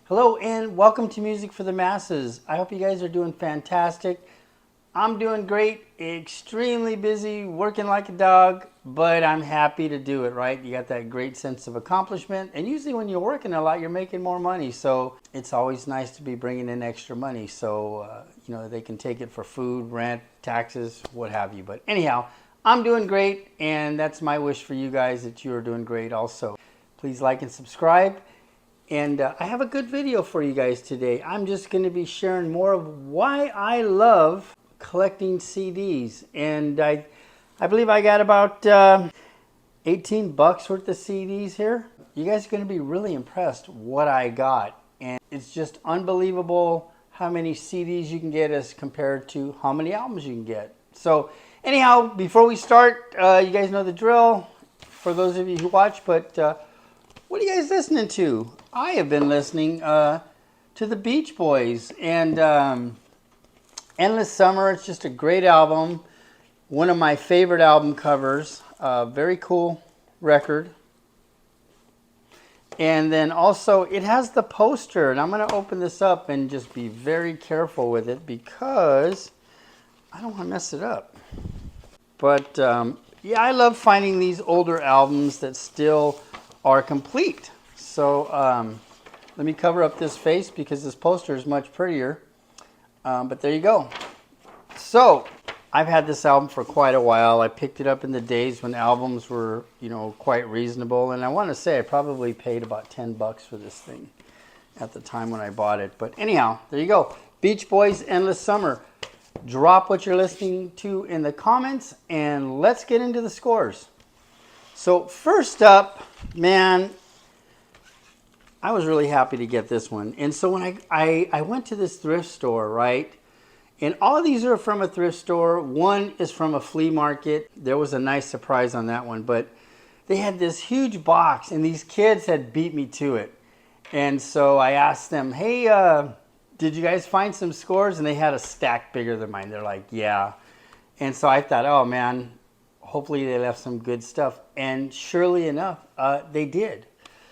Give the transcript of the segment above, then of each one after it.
Hello and welcome to Music for the Masses. I hope you guys are doing fantastic. I'm doing great, extremely busy, working like a dog, but I'm happy to do it, right? You got that great sense of accomplishment, and usually when you're working a lot, you're making more money, so it's always nice to be bringing in extra money, so they can take it for food, rent, taxes, what have you. But anyhow, I'm doing great, and that's my wish for you guys, that you are doing great also. Please like and subscribe. And I have a good video for you guys today. I'm just going to be sharing more of why I love collecting CDs. And I believe I got about 18 bucks worth of CDs here. You guys are going to be really impressed what I got. And it's just unbelievable how many CDs you can get as compared to how many albums you can get. So anyhow, before we start, you guys know the drill for those of you who watch, but what are you guys listening to? I have been listening to the Beach Boys and Endless Summer. It's just a great album. One of my favorite album covers. Very cool record. And then also it has the poster. And I'm going to open this up and just be very careful with it because I don't want to mess it up. But yeah, I love finding these older albums that still are complete. So let me cover up this face because this poster is much prettier. But there you go. So I've had this album for quite a while. I picked it up in the days when albums were, quite reasonable. And I want to say I probably paid about 10 bucks for this thing at the time when I bought it. But anyhow, there you go. Beach Boys, Endless Summer. Drop what you're listening to in the comments and let's get into the scores. So first up, man, I was really happy to get this one. And so when I went to this thrift store, right? And all of these are from a thrift store. One is from a flea market. There was a nice surprise on that one. But they had this huge box and these kids had beat me to it. And so I asked them, hey, did you guys find some scores? And they had a stack bigger than mine. They're like, yeah. And so I thought, oh man, hopefully they left some good stuff. And surely enough, they did.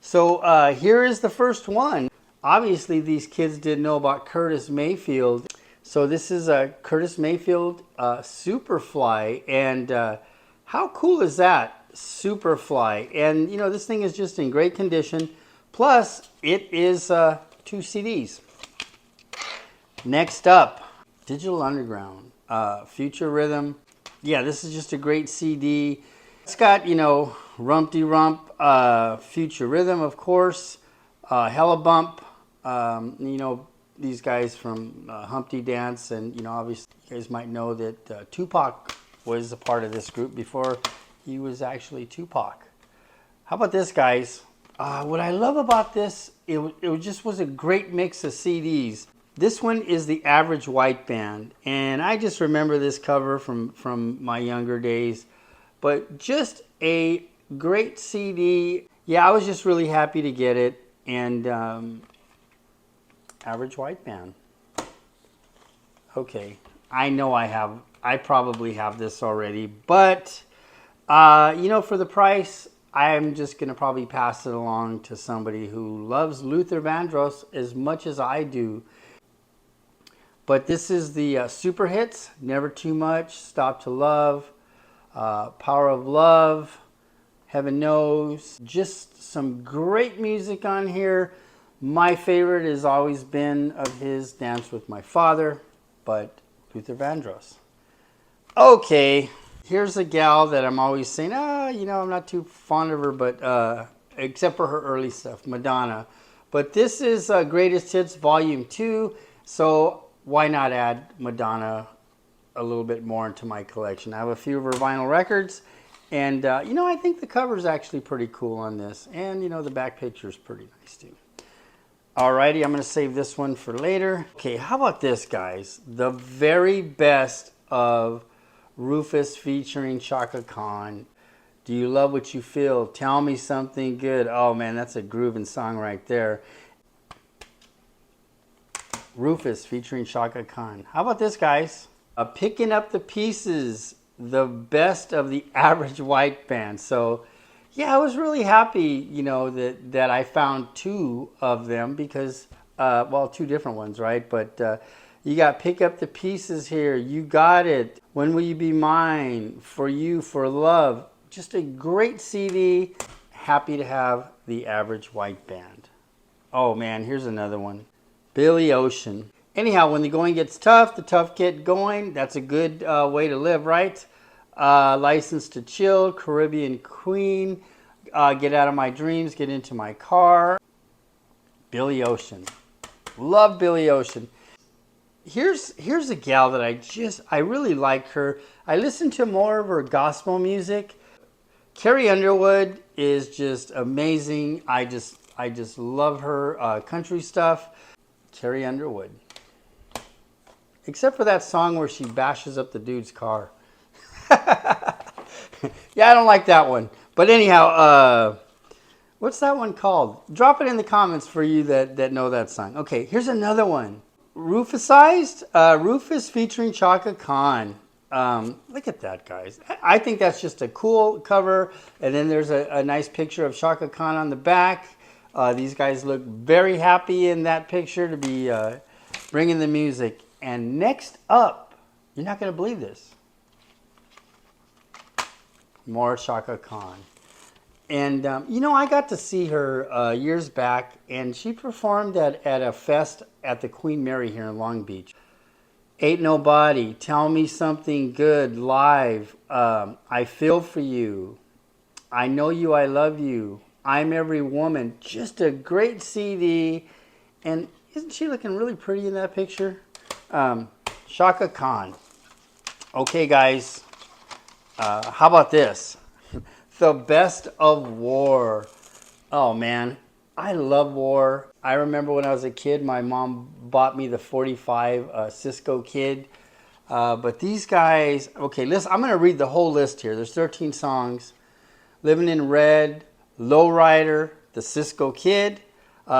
So here is the first one. Obviously, these kids didn't know about Curtis Mayfield. So this is a Curtis Mayfield Superfly. And how cool is that? Superfly. And, this thing is just in great condition. Plus, it is 2 CDs. Next up, Digital Underground, Future Rhythm. Yeah, this is just a great CD. It's got, Rumpty Rump, Future Rhythm, of course, Hella Bump, these guys from Humpty Dance, and, obviously you guys might know that Tupac was a part of this group before he was actually Tupac. How about this, guys? What I love about this, it just was a great mix of CDs. This one is the Average White Band, and I just remember this cover from my younger days, but just a great CD. Yeah, I was just really happy to get it, and Average White Band. Okay, I know I probably have this already, but for the price, I'm just going to probably pass it along to somebody who loves Luther Vandross as much as I do. But this is the super hits, Never Too Much, Stop to Love, Power of Love, Heaven Knows. Just some great music on here. My favorite has always been of his, Dance with My Father, but Luther Vandross. Okay, here's a gal that I'm always saying, I'm not too fond of her, but except for her early stuff, Madonna. But this is Greatest Hits Volume 2, so why not add Madonna a little bit more into my collection? I have a few of her vinyl records, and I think the cover is actually pretty cool on this, and the back picture is pretty nice too. Alrighty, I'm going to save this one for later. Okay, how about this, guys? The very best of Rufus featuring Chaka Khan. Do you love what you feel? Tell me something good. Oh man, that's a grooving song right there. Rufus featuring Chaka Khan. How about this, guys? Picking Up the Pieces, the best of the Average White Band. So yeah, I was really happy, that I found two of them because, well, two different ones, right? But you got Pick Up the Pieces here. You Got It. When Will You Be Mine? For You, For Love. Just a great CD. Happy to have The Average White Band. Oh man, here's another one. Billy Ocean. Anyhow, when the going gets tough, the tough get going. That's a good way to live, right? License to Chill, Caribbean Queen, Get Out of My Dreams, Get Into My Car. Billy Ocean. Love Billy Ocean. Here's a gal that I really like her. I listen to more of her gospel music. Carrie Underwood is just amazing. I just love her country stuff. Carrie Underwood. Except for that song where she bashes up the dude's car. Yeah, I don't like that one. But anyhow, what's that one called? Drop it in the comments for you that know that song. Okay, here's another one. Rufusized. Rufus featuring Chaka Khan. Look at that, guys. I think that's just a cool cover. And then there's a nice picture of Chaka Khan on the back. These guys look very happy in that picture to be bringing the music. And next up, you're not going to believe this. More Chaka Khan. And, I got to see her years back, and she performed at a fest at the Queen Mary here in Long Beach. Ain't Nobody, Tell Me Something Good, live. I Feel For You. I Know You, I Love You. I'm Every Woman. Just a great CD. And isn't she looking really pretty in that picture? Chaka Khan. Okay, guys. How about this? The Best of War. Oh, man. I love War. I remember when I was a kid, my mom bought me the 45 Cisco Kid. But these guys, okay, listen, I'm going to read the whole list here. There's 13 songs. Living in Red, Lowrider, the Cisco Kid,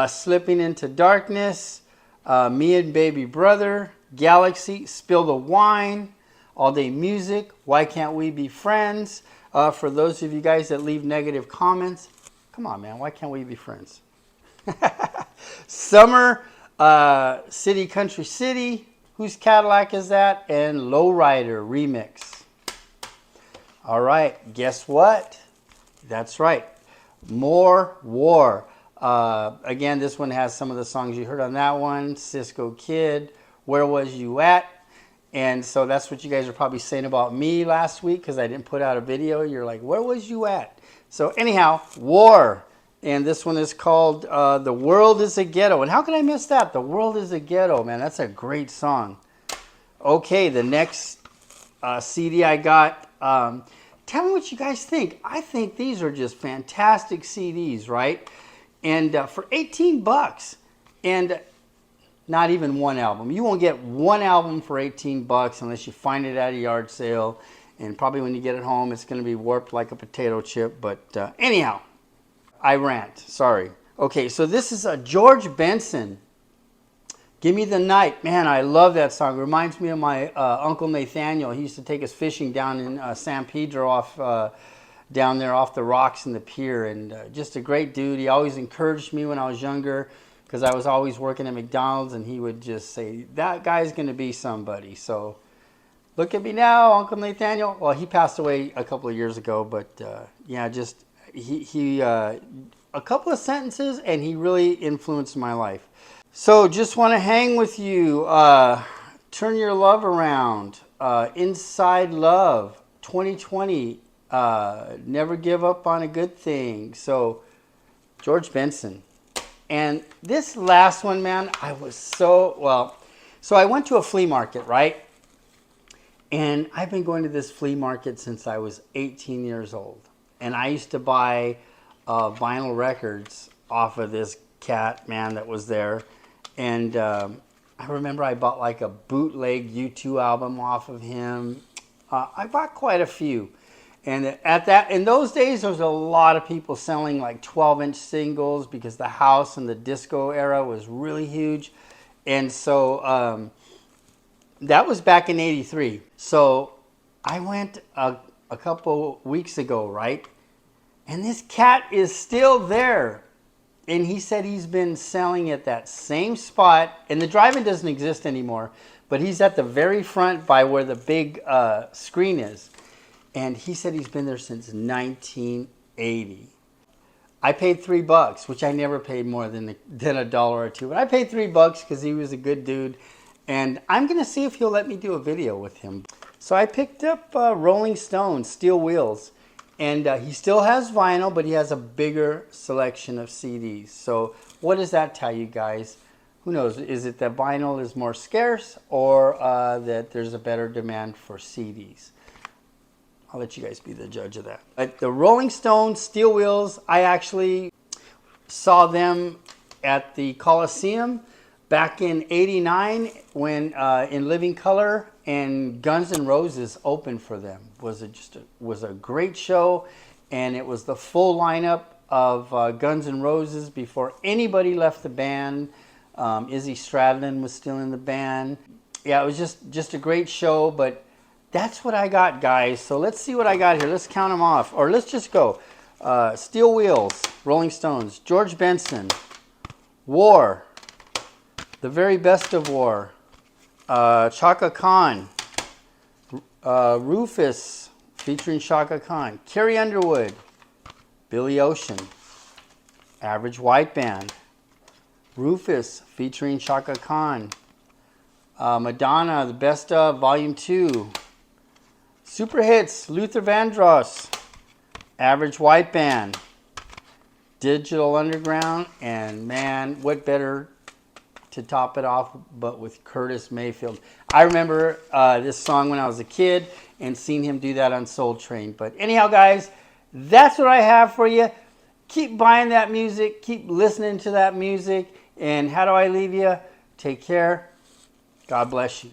Slipping Into Darkness, Me and Baby Brother, Galaxy, Spill the Wine, All Day Music, Why Can't We Be Friends? For those of you guys that leave negative comments, come on, man, why can't we be friends? Summer, City Country City, Whose Cadillac Is That? And Lowrider Remix. All right, guess what? That's right, More War. Again, this one has some of the songs you heard on that one. Cisco Kid, Where Was You At? And so that's what you guys are probably saying about me last week because I didn't put out a video. You're like, where was you at? So anyhow, War. And this one is called The World is a Ghetto. And how could I miss that? The World is a Ghetto, man. That's a great song. Okay, the next CD I got. Tell me what you guys think. I think these are just fantastic CDs, right? And for 18 bucks. And not even one album. You won't get one album for 18 bucks unless you find it at a yard sale. And probably when you get it home, it's going to be warped like a potato chip. But anyhow, I rant. Sorry. Okay, so this is George Benson. Give Me the Night. Man, I love that song. It reminds me of my Uncle Nathaniel. He used to take us fishing down in San Pedro down there off the rocks in the pier. And just a great dude. He always encouraged me when I was younger, because I was always working at McDonald's, and he would just say, that guy's going to be somebody. So look at me now, Uncle Nathaniel. Well, he passed away a couple of years ago, but yeah, just he a couple of sentences, and he really influenced my life. So just want to hang with you. Turn Your Love Around. Inside Love. 2020. Never Give Up on a Good Thing. So George Benson. And this last one, man, I was so I went to a flea market, right? And I've been going to this flea market since I was 18 years old. And I used to buy vinyl records off of this cat, man, that was there. And I remember I bought like a bootleg U2 album off of him. I bought quite a few. And in those days, there was a lot of people selling like 12-inch singles because the house and the disco era was really huge. And so that was back in '83. So I went a couple weeks ago, right? And this cat is still there. And he said he's been selling at that same spot. And the drive-in doesn't exist anymore. But he's at the very front by where the big screen is. And he said he's been there since 1980. I paid $3, which I never paid more than $1 or $2. But I paid $3 because he was a good dude. And I'm going to see if he'll let me do a video with him. So I picked up Rolling Stone steel wheels. And he still has vinyl, but he has a bigger selection of CDs. So what does that tell you guys? Who knows? Is it that vinyl is more scarce, or that there's a better demand for CDs? I'll let you guys be the judge of that. But the Rolling Stone steel wheels, I actually saw them at the Coliseum back in '89 when in Living Color, and Guns N' Roses opened for them. Was a great show, and it was the full lineup of Guns N' Roses before anybody left the band. Izzy Stradlin was still in the band. Yeah, it was just a great show. But that's what I got, guys. So let's see what I got here. Let's count them off, or let's just go. Steel Wheels, Rolling Stones, George Benson, War, The Very Best of War, Chaka Khan, Rufus featuring Chaka Khan, Carrie Underwood, Billy Ocean, Average White Band, Rufus featuring Chaka Khan, Madonna, The Best of Volume 2, Super Hits, Luther Vandross, Average White Band, Digital Underground, and man, what better to top it off but with Curtis Mayfield. I remember this song when I was a kid and seen him do that on Soul Train. But anyhow, guys, that's what I have for you. Keep buying that music. Keep listening to that music. And how do I leave you? Take care. God bless you.